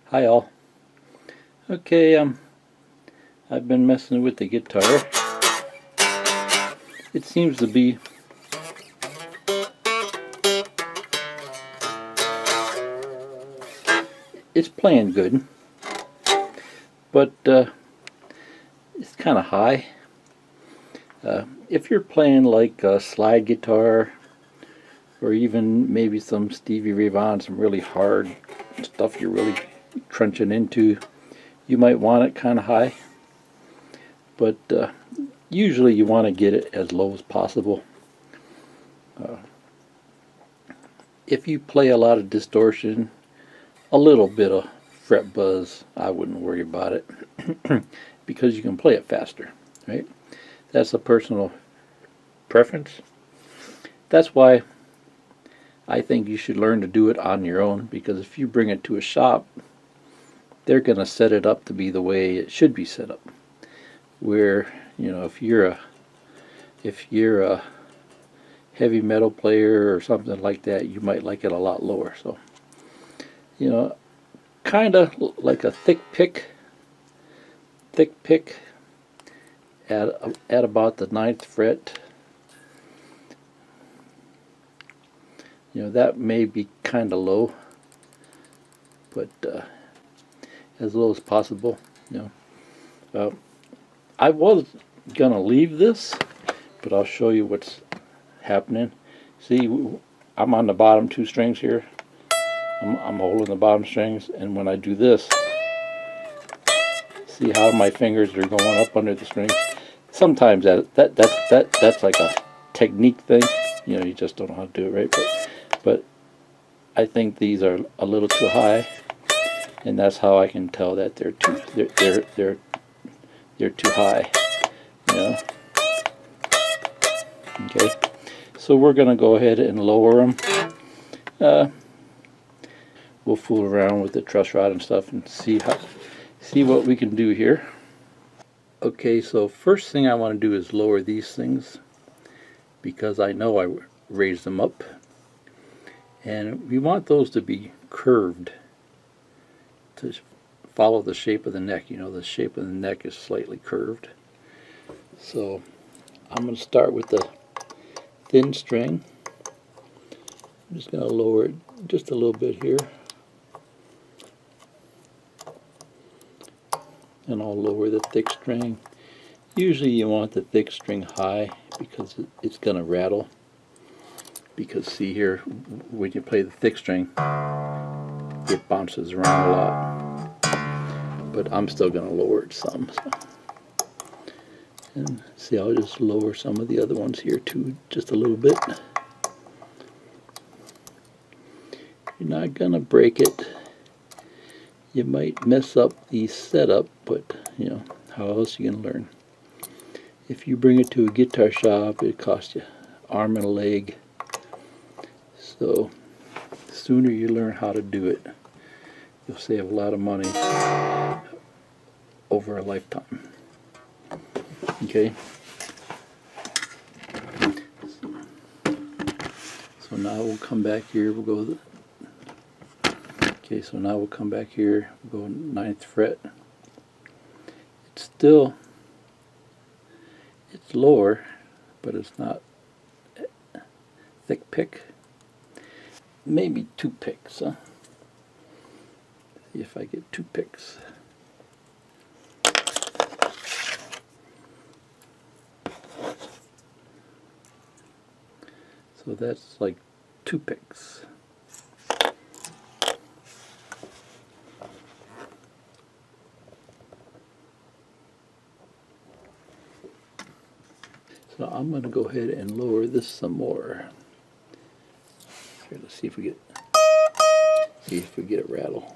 Hi all. Okay, I've been messing with the guitar. It seems to be it's playing good, but it's kind of high. If you're playing like a slide guitar or even maybe some Stevie Ray Vaughan, some really hard stuff you're really crunching into, you might want it kind of high, but usually you want to get it as low as possible. If you play a lot of distortion, a little bit of fret buzz, I wouldn't worry about it because you can play it faster, right? That's a personal preference. That's why I think you should learn to do it on your own, because if you bring it to a shop, they're going to set it up to be the way it should be set up. Where, you know, if you're a heavy metal player or something like that, you might like it a lot lower. So, you know, kind of like a thick pick at about the 9th fret. You know, that may be kind of low, but as low as possible. You know, I was gonna leave this, but I'll show you what's happening. See, I'm on the bottom 2 strings here. I'm holding the bottom strings, and when I do this, see how my fingers are going up under the strings. Sometimes that's like a technique thing. You know, you just don't know how to do it right. But I think these are a little too high, and that's how I can tell that they're too high. You know. Okay. So we're going to go ahead and lower them. We'll fool around with the truss rod and stuff and see what we can do here. Okay, so first thing I want to do is lower these things, because I know I raised them up, and we want those to be curved to follow the shape of the neck. You know, the shape of the neck is slightly curved. So I'm going to start with the thin string. I'm just going to lower it just a little bit here, and I'll lower the thick string. Usually you want the thick string high because it's going to rattle. Because see here, when you play the thick string, it bounces around a lot. But I'm still going to lower it some. So. And see, I'll just lower some of the other ones here too, just a little bit. You're not going to break it. You might mess up the setup, but you know, how else are you going to learn? If you bring it to a guitar shop, it costs you arm and a leg. So the sooner you learn how to do it, you'll save a lot of money over a lifetime. Okay. So now we'll come back here. We'll go. Okay, so now we'll come back here. We'll go 9th fret. It's lower, but it's not thick pick. Maybe 2 picks, huh? See if I get 2 picks. So that's like 2 picks. So I'm going to go ahead and lower this some more. Here, let's see if we get a rattle.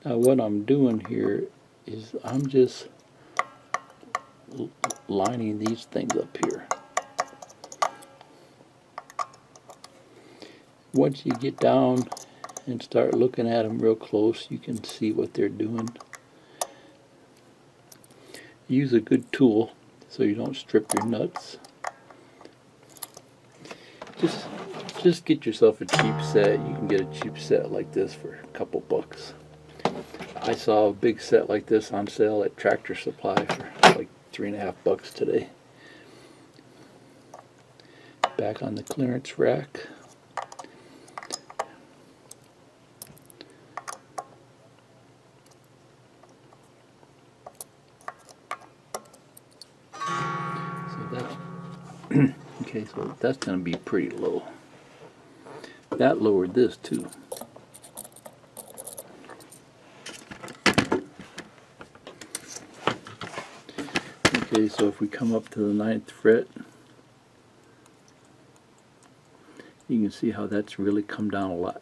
Now what I'm doing here is I'm just lining these things up here. Once you get down and start looking at them real close, you can see what they're doing. Use a good tool so you don't strip your nuts. Just get yourself a cheap set. You can get a cheap set like this for a couple bucks. I saw a big set like this on sale at Tractor Supply for like $3.50 today. Back on the clearance rack. So that's okay, so that's going to be pretty low. That lowered this too. Okay, so if we come up to the 9th fret, you can see how that's really come down a lot.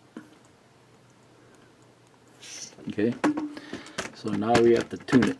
Okay, so now we have to tune it.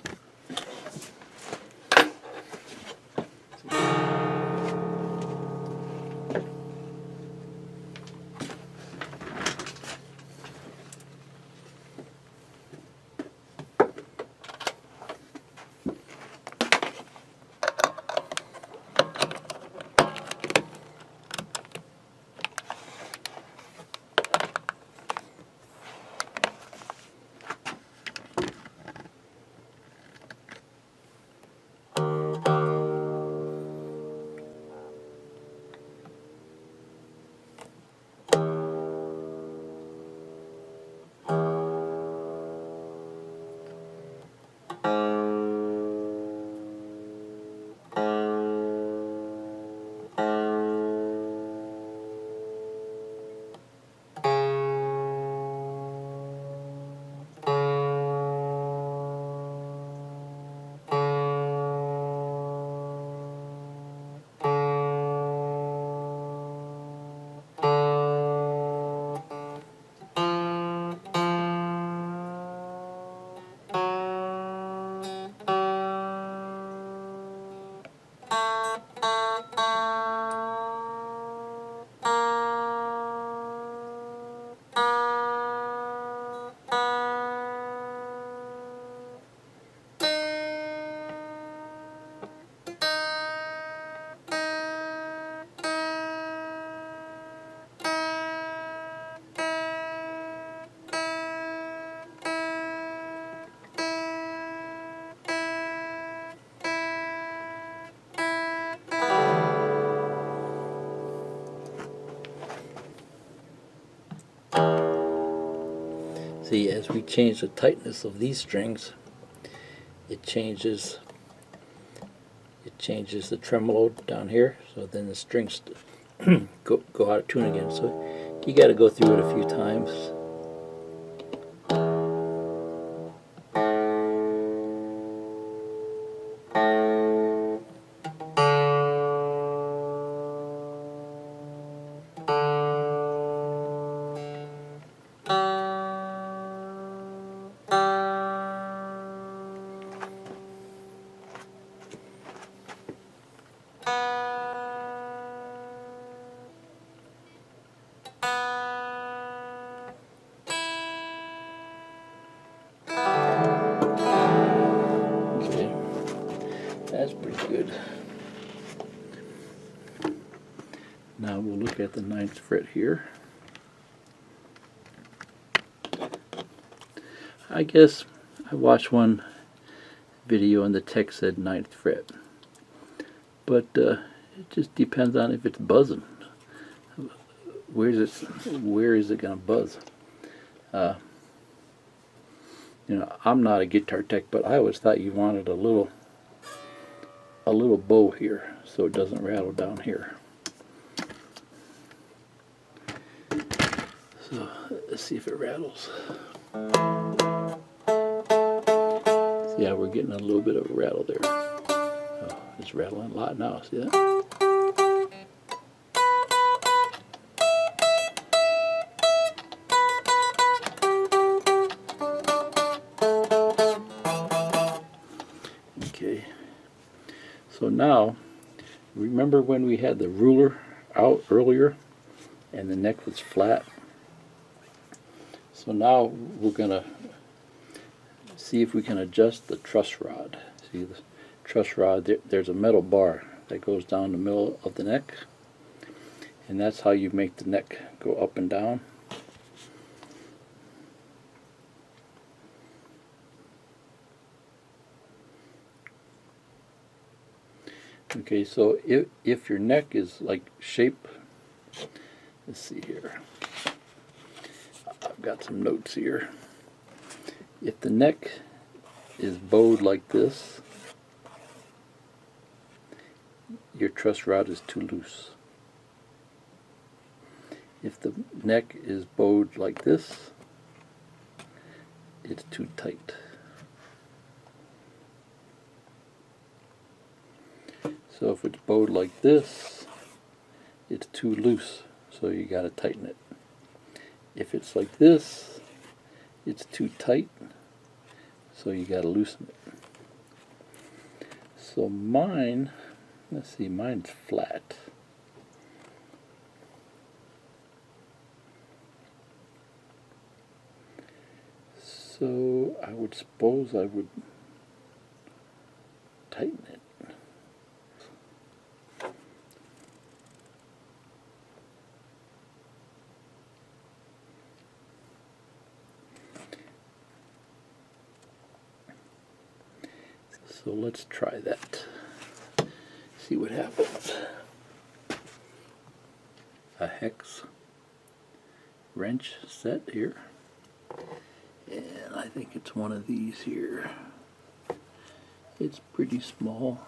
See, as we change the tightness of these strings, it changes the tremolo down here, so then the strings go out of tune again. So you got to go through it a few times. That's pretty good. Now we'll look at the 9th fret here. I guess I watched one video and the text said 9th fret, but it just depends on if it's buzzing. Where is it going to buzz? You know, I'm not a guitar tech, but I always thought you wanted a little bow here so it doesn't rattle down here. So let's see if it rattles. See how we're getting a little bit of a rattle there. Oh, it's rattling a lot now, see that? Okay, so now, remember when we had the ruler out earlier and the neck was flat. So now we're going to see if we can adjust the truss rod. See the truss rod, there's a metal bar that goes down the middle of the neck, and that's how you make the neck go up and down. Okay, so if your neck is like shape, let's see here, I've got some notes here. If the neck is bowed like this, your truss rod is too loose. If the neck is bowed like this, it's too tight. So if it's bowed like this, it's too loose, so you got to tighten it. If it's like this, it's too tight, so you got to loosen it. So mine, let's see, mine's flat. So I would suppose I would tighten it. So let's try that. See what happens. A hex wrench set here. And I think it's one of these here. It's pretty small.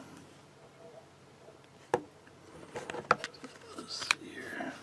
Let's see here.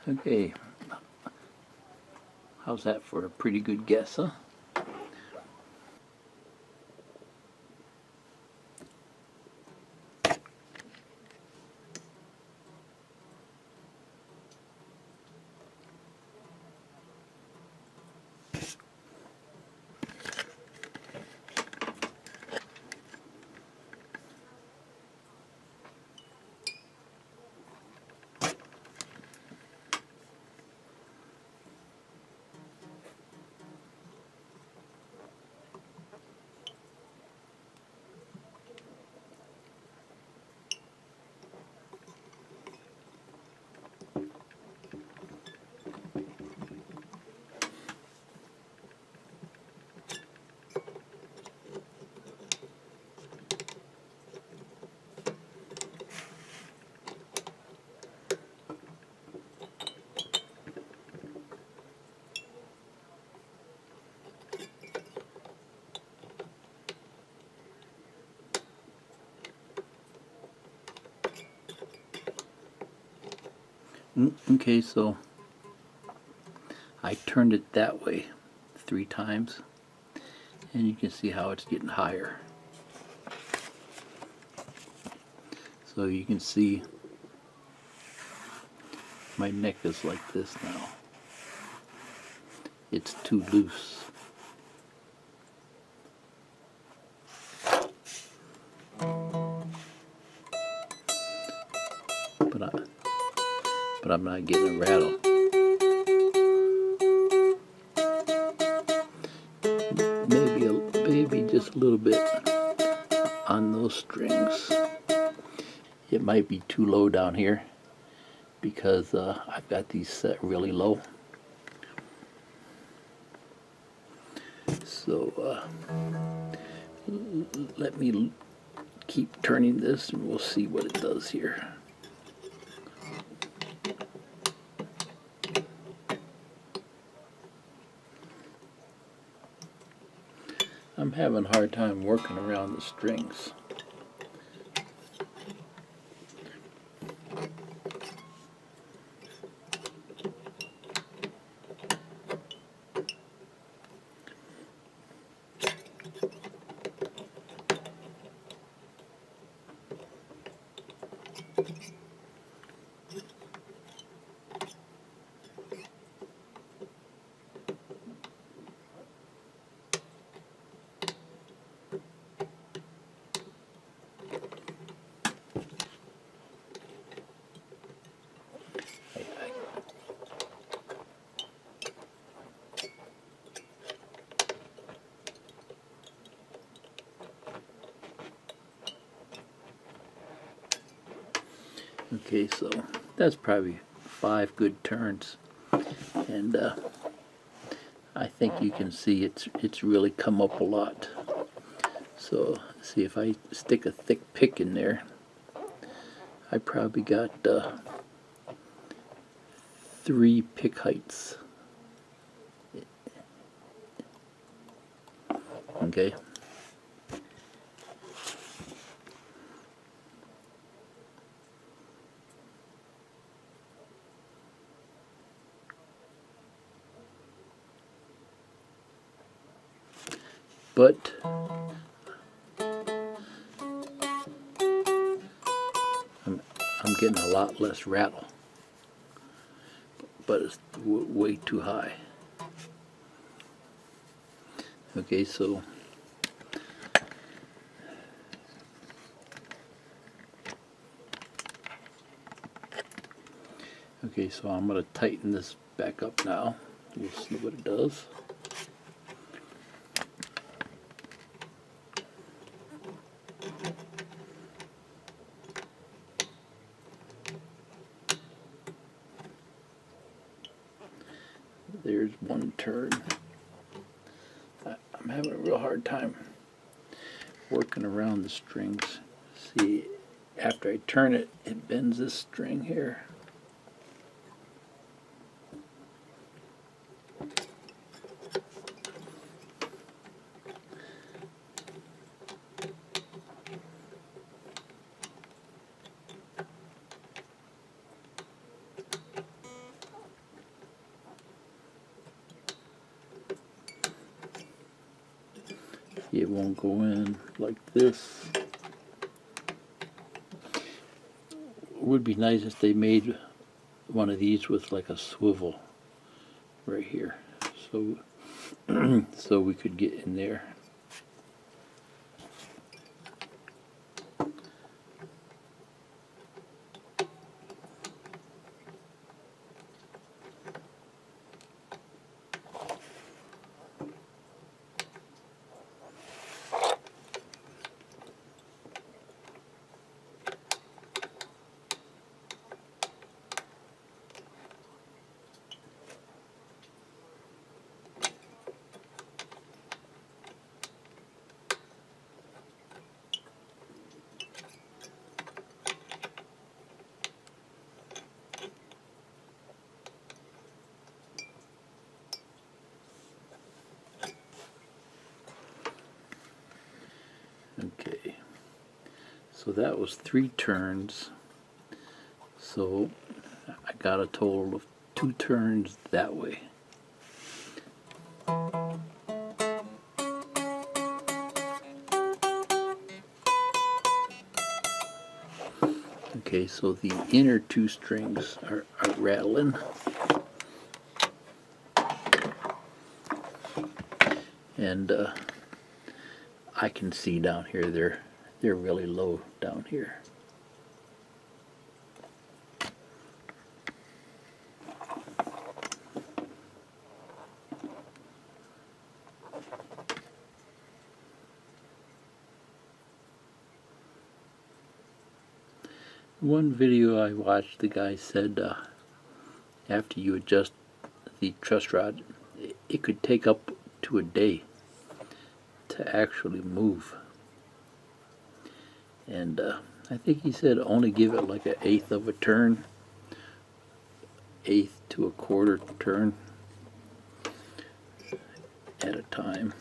Okay, how's that for a pretty good guess, huh? Okay, so I turned it that way 3 times, and you can see how it's getting higher. So you can see my neck is like this now. It's too loose. But I'm not getting a rattle. Maybe just a little bit on those strings. It might be too low down here because I've got these set really low. So let me keep turning this and we'll see what it does here. I'm having a hard time working around the strings. Okay, so that's probably 5 good turns, and I think you can see it's really come up a lot. So see, if I stick a thick pick in there, I probably got 3 pick heights. Okay. But I'm getting a lot less rattle, but it's way too high. Okay, so I'm going to tighten this back up now. We'll see what it does. There's one turn. I'm having a real hard time working around the strings. See, after I turn it, it bends this string here. It won't go in like this. It would be nice if they made one of these with like a swivel right here, so so we could get in there. Okay, so that was 3 turns, so I got a total of 2 turns that way. Okay, so the inner 2 strings are rattling. And I can see down here they're really low down here. One video I watched, the guy said after you adjust the truss rod, it could take up to a day to actually move. And I think he said only give it like an eighth of a turn, eighth to a quarter turn at a time.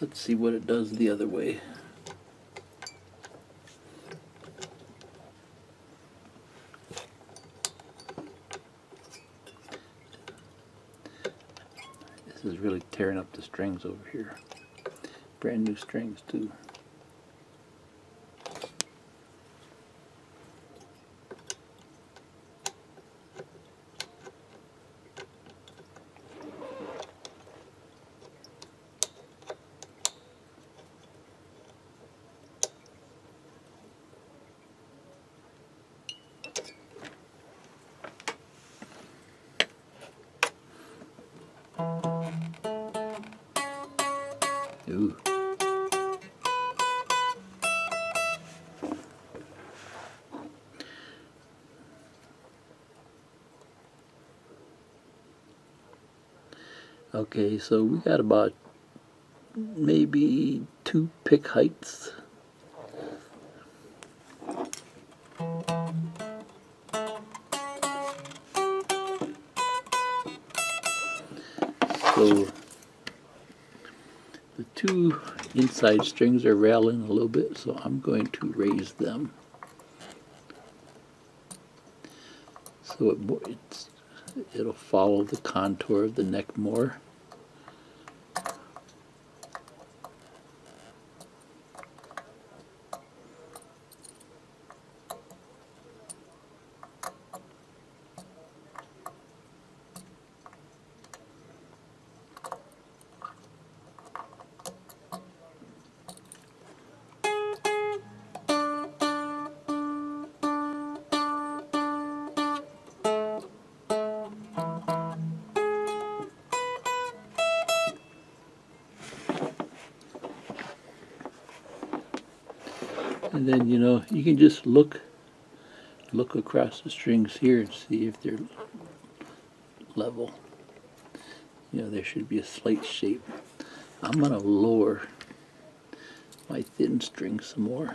Let's see what it does the other way. This is really tearing up the strings over here. Brand new strings too. Ooh. Okay, so we got about maybe 2 pick heights. So the 2 inside strings are rattling a little bit, so I'm going to raise them. So it'll follow the contour of the neck more. And then, you know, you can just look across the strings here and see if they're level. You know, there should be a slight shape. I'm going to lower my thin string some more.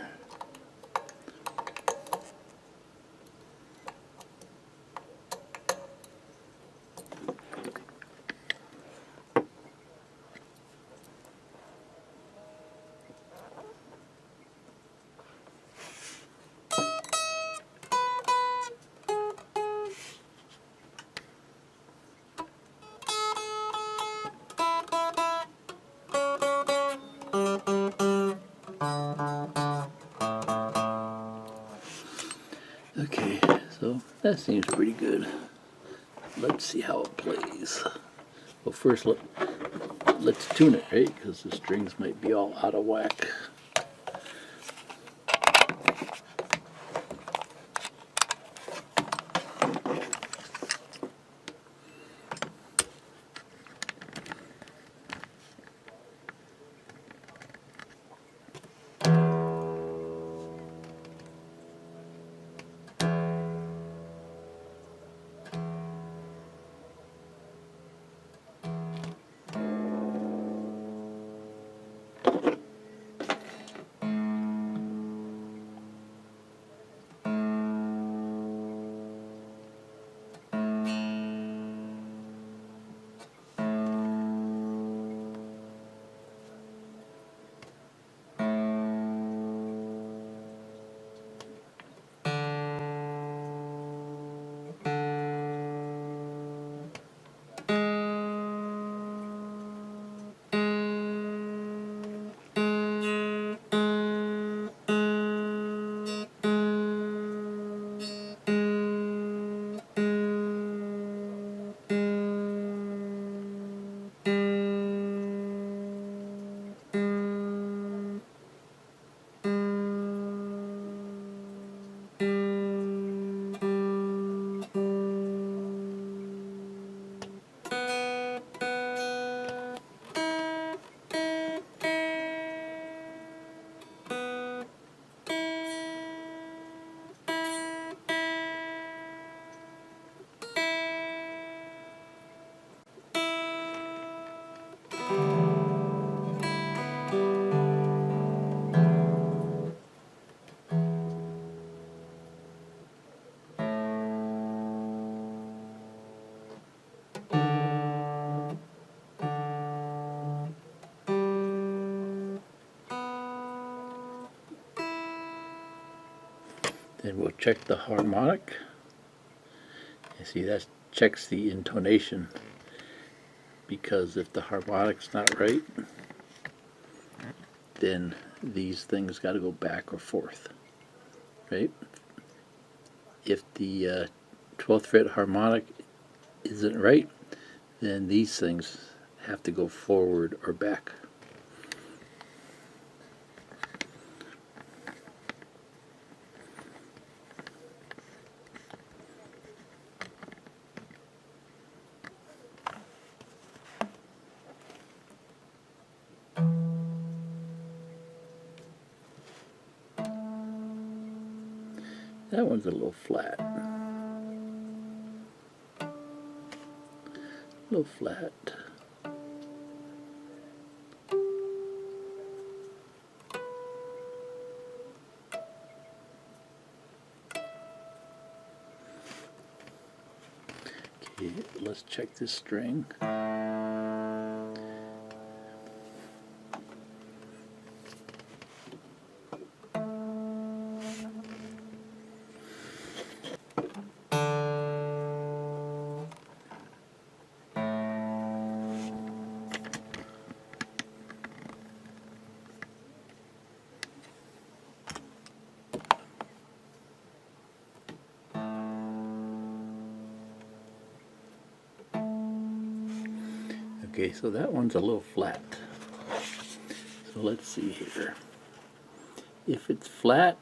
Okay, so that seems pretty good. Let's see how it plays. Well, first let's tune it, right? Because the strings might be all out of whack. Then we'll check the harmonic. You see, that checks the intonation, because if the harmonic's not right, then these things got to go back or forth, right? If the 12th fret harmonic isn't right, then these things have to go forward or back. That one's a little flat. A little flat. Okay, let's check this string. Okay, so that one's a little flat. So let's see here. If it's flat,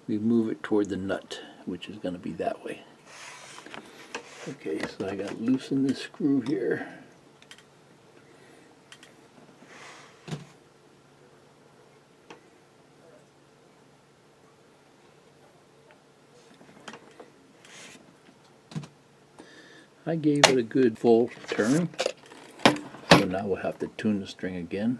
we move it toward the nut, which is going to be that way. Okay, so I got to loosen this screw here. I gave it a good full turn, so now we'll have to tune the string again.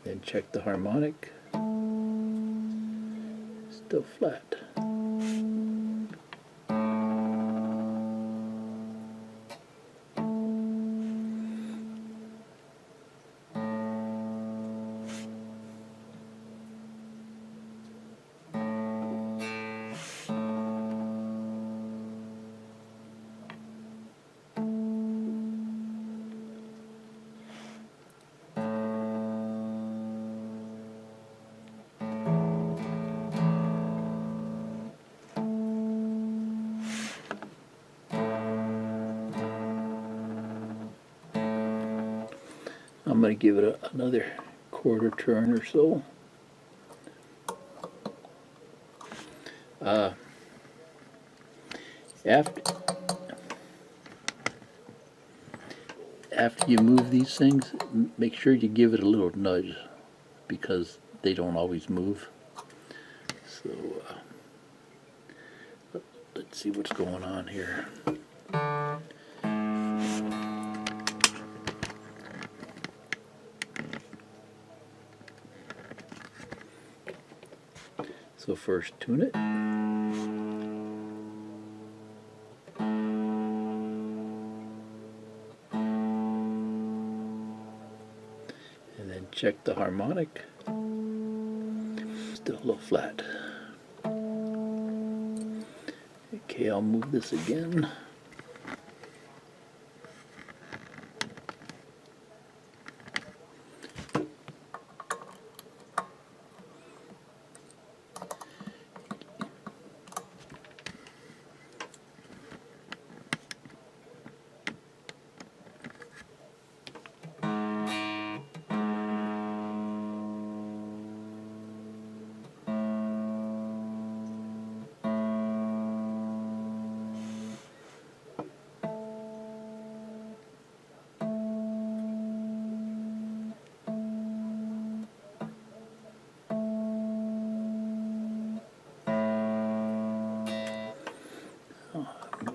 Then check the harmonic. Still flat. I'm going to give it another quarter turn or so. After you move these things, make sure you give it a little nudge, because they don't always move. So let's see what's going on here. So first tune it. And then check the harmonic. Still a little flat. Okay, I'll move this again.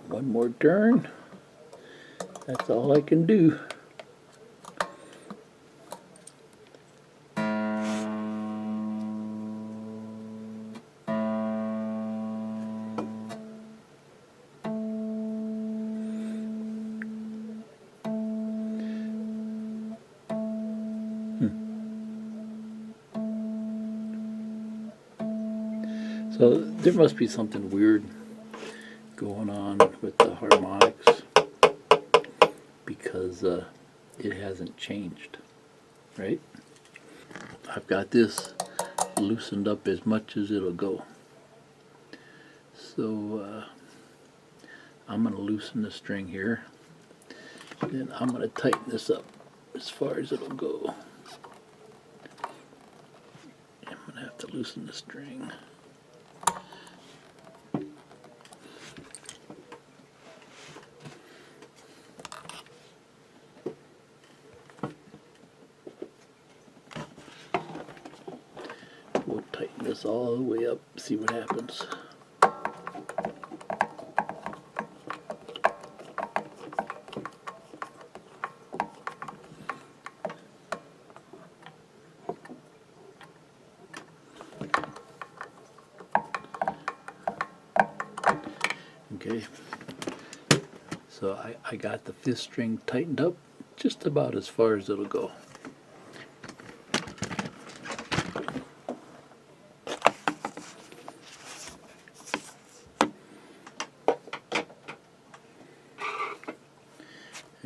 One more turn. That's all I can do. So there must be something weird going on with the harmonics because it hasn't changed, right? I've got this loosened up as much as it'll go. So I'm going to loosen the string here. Then I'm going to tighten this up as far as it'll go. I'm going to have to loosen the string. We'll tighten this all the way up, see what happens. Okay, so I got the fifth string tightened up just about as far as it'll go.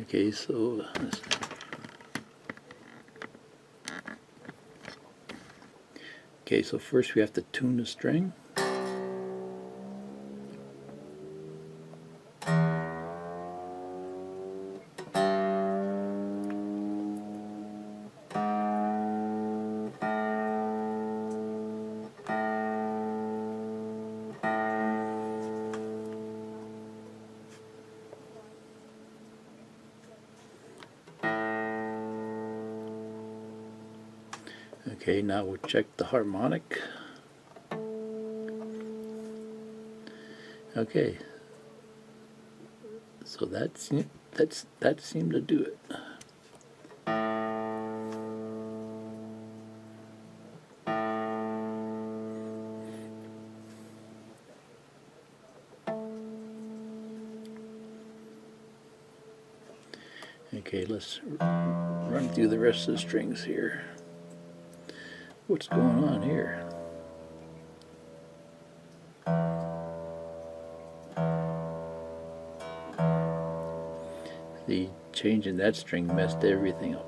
Okay, so first we have to tune the string. Okay, now we'll check the harmonic. Okay, so that seemed to do it. Okay, let's run through the rest of the strings here. What's going on here? The changing that string messed everything up.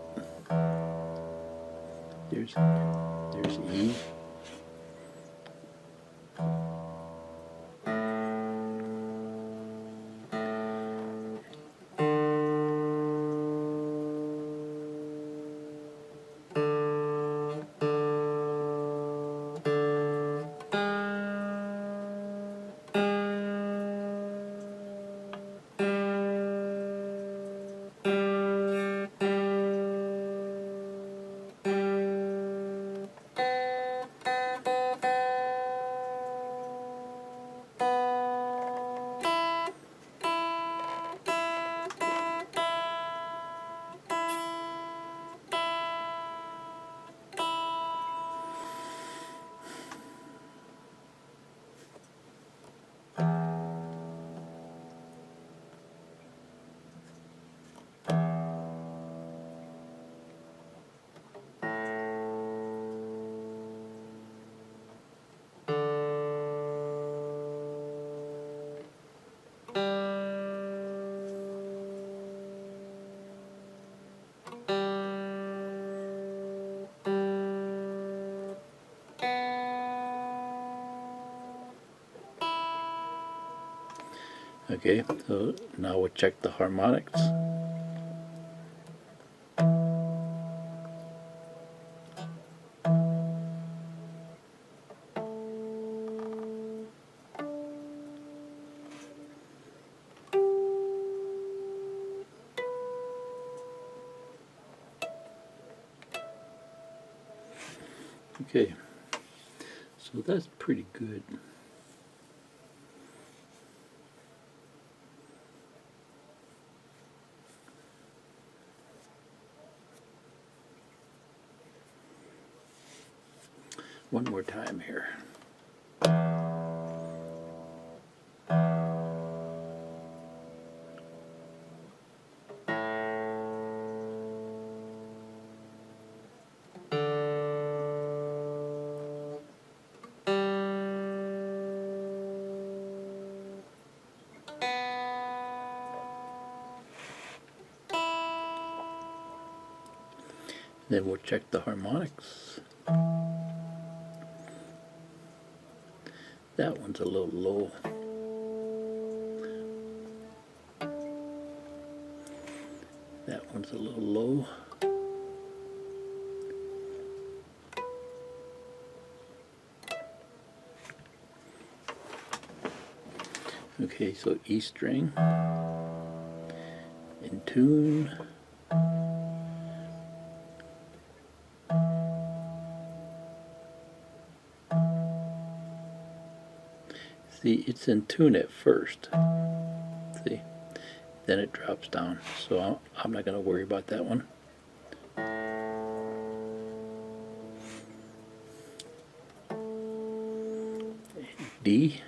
There's E. Okay, so now we'll check the harmonics. Okay, so that's pretty good. One more time here. Then we'll check the harmonics. That one's a little low. That one's a little low. Okay, so E string, in tune. See, it's in tune at first. See, then it drops down. So I'm not going to worry about that one. D.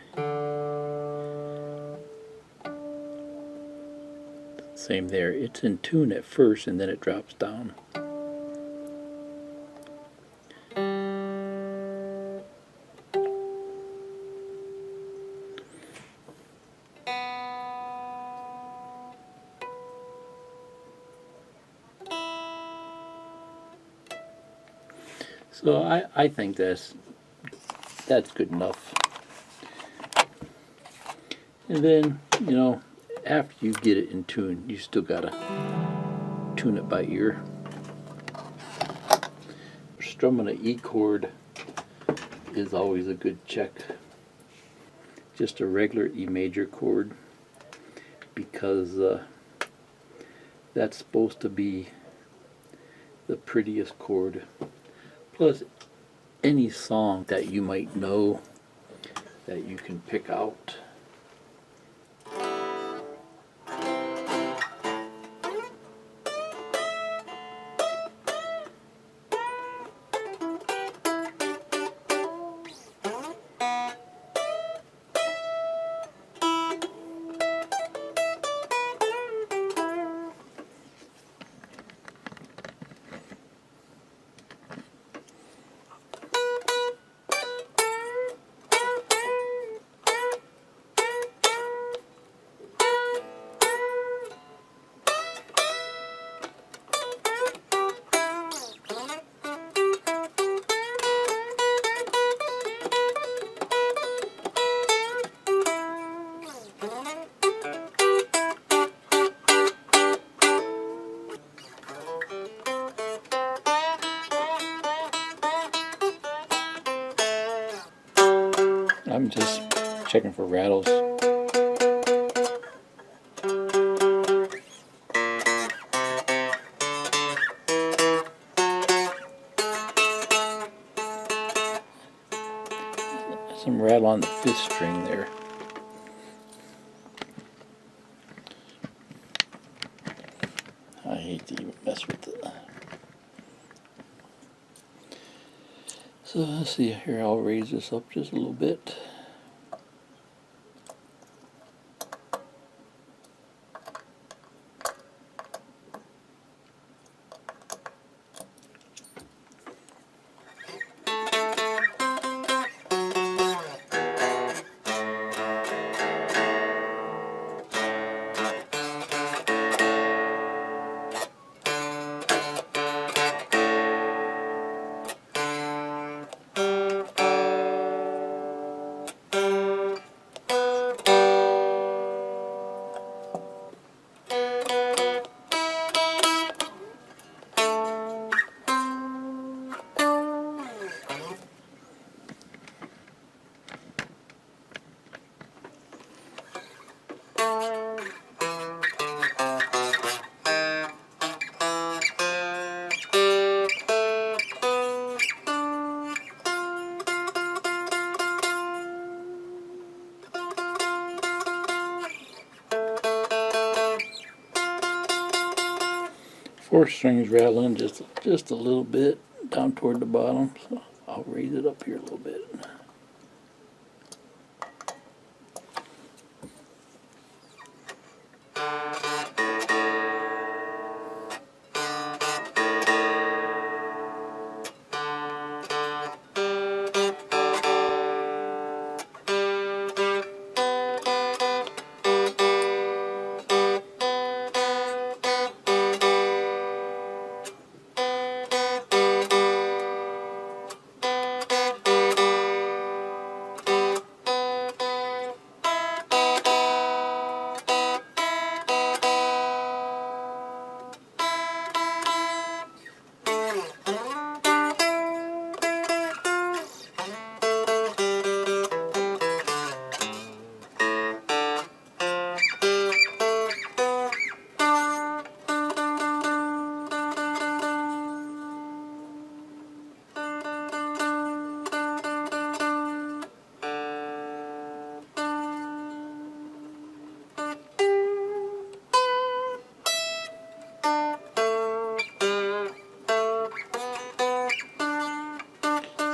Same there. It's in tune at first and then it drops down. So I think that's good enough. And then, you know, after you get it in tune, you still gotta tune it by ear. Strumming an E chord is always a good check. Just a regular E major chord, because that's supposed to be the prettiest chord. Plus, any song that you might know that you can pick out. I'm just checking for rattles. Some rattle on the 5th string there. I hate to even mess with it. So let's see here, I'll raise this up just a little bit. Fourth string is rattling just a little bit down toward the bottom, so I'll raise it up here a little bit.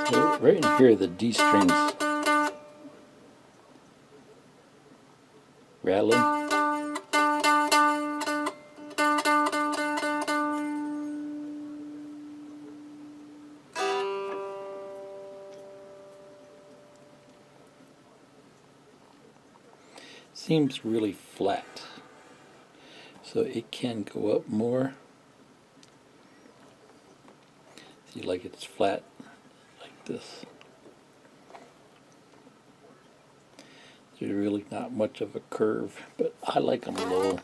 So right in here, the D strings rattling. Seems really flat, so it can go up more. See, like it's flat like this. There's really not much of a curve, but I like them low.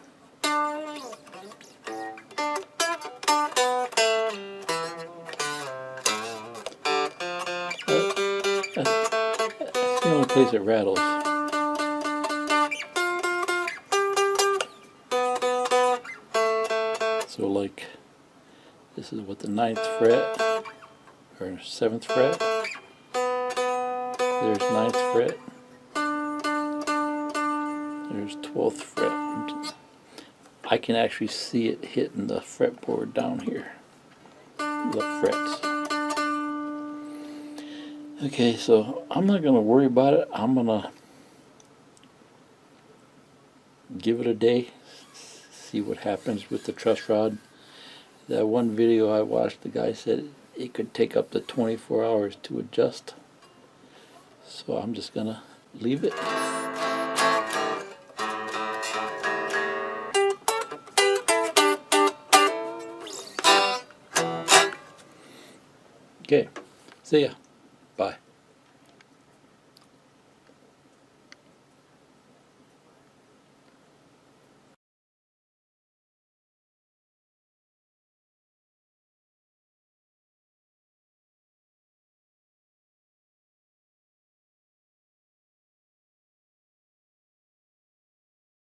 That's the only place it rattles. So like, this is what the 9th fret, or 7th fret. There's 9th fret. There's 12th fret. I can actually see it hitting the fretboard down here. The frets. Okay, so I'm not going to worry about it. I'm going to give it a day, see what happens with the truss rod. That one video I watched, the guy said it could take up to 24 hours to adjust. So I'm just going to leave it. Okay, see ya.